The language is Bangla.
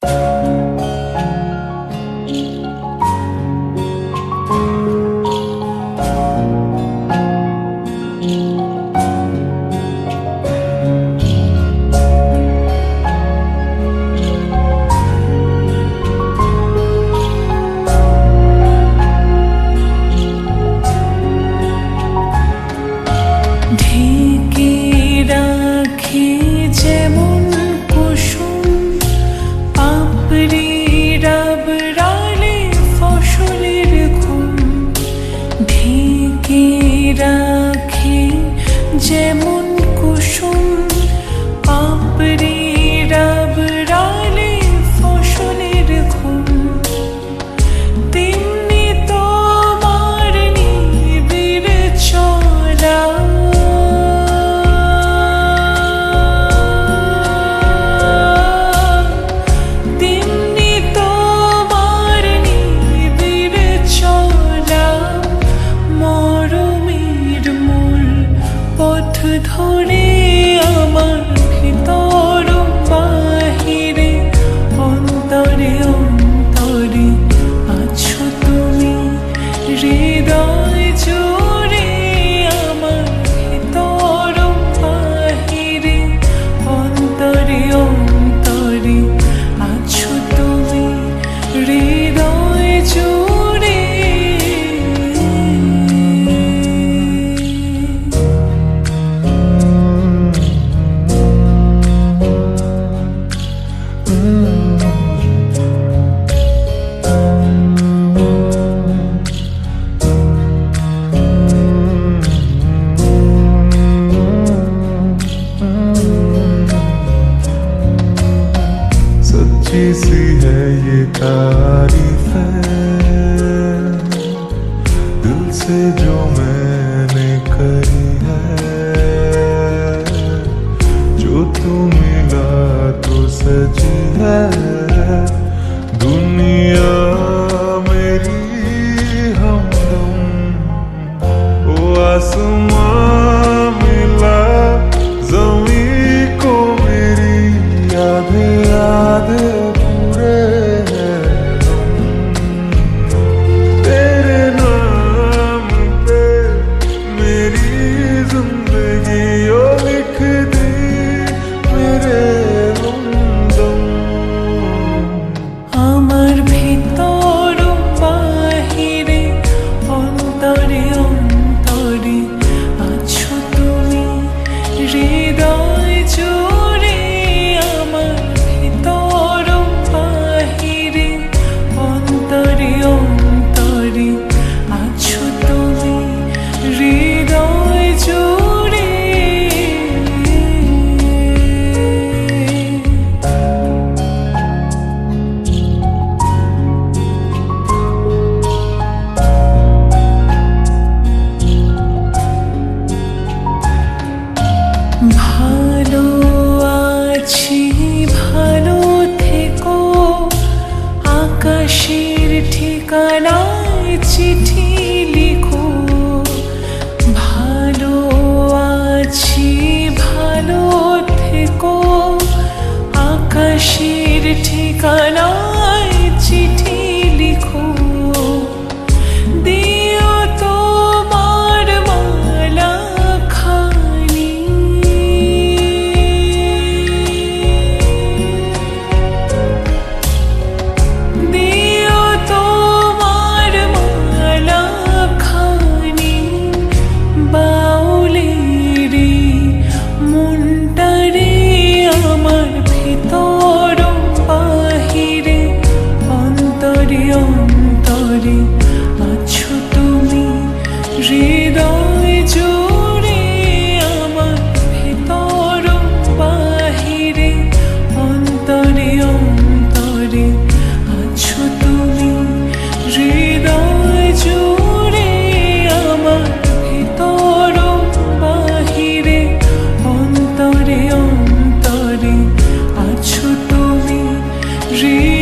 ঢেকে রাখি যেমন কুসুম পাপড়ি রাবড়ালে ফসলের ঘুম। ঢেকে রাখি যেমন কুসুম পাপড়ি রাবড়ালে ফসলের ঘুম। তেমনি তোমার নিবিড় চলা ধরে আমার ভিতর বাহিরে অন্তরে অন্তরে আছো তুমি হৃদয় জুড়ে। আমার ভিতর বাহিরে অন্তরে অন্তরে আছো তুমি হৃদয় জুড়ে। सच्ची सी है ये तारीफ है दिल से जो मैंने करी है। जो तू मिला तो सजी है दुनिया मेरी हमदम। ओ आसमां मिला ज़मीं को मेरी आधे आधे पूरे हैं तेरे नाम पे मेरी जिंदगी ओ लिख दी मेरे हमदम। আমার ভিতর বাহিরে অন্তরে অন্তরে আছো তুমি হৃদয় জুড়ে। আমার ভিতর বাহিরে অন্তরে অন্তরে আছো তুমি হৃদয় জুড়ে। ভালো আছি ভালো থেকো আকাশের ঠিকানায় চিঠি লিখো। ভালো আছি ভালো থেকো আকাশের ঠিকানায় চিঠি লিখো। দিও তোমার মালা খানি দিও তোমার মালা খানি বাউলেরি মনটারে আমার ভিতর বাহিরে অন্তরে অন্তরে আছো তুমি হৃদয় জুড়ে। আমার ভিতর বাহিরে অন্তরে অন্তরে আছো তুমি হৃদয় জুড়ে। আমার ভিতর বাহিরে অন্তরে অন্তরে আছো তুমি হৃদয়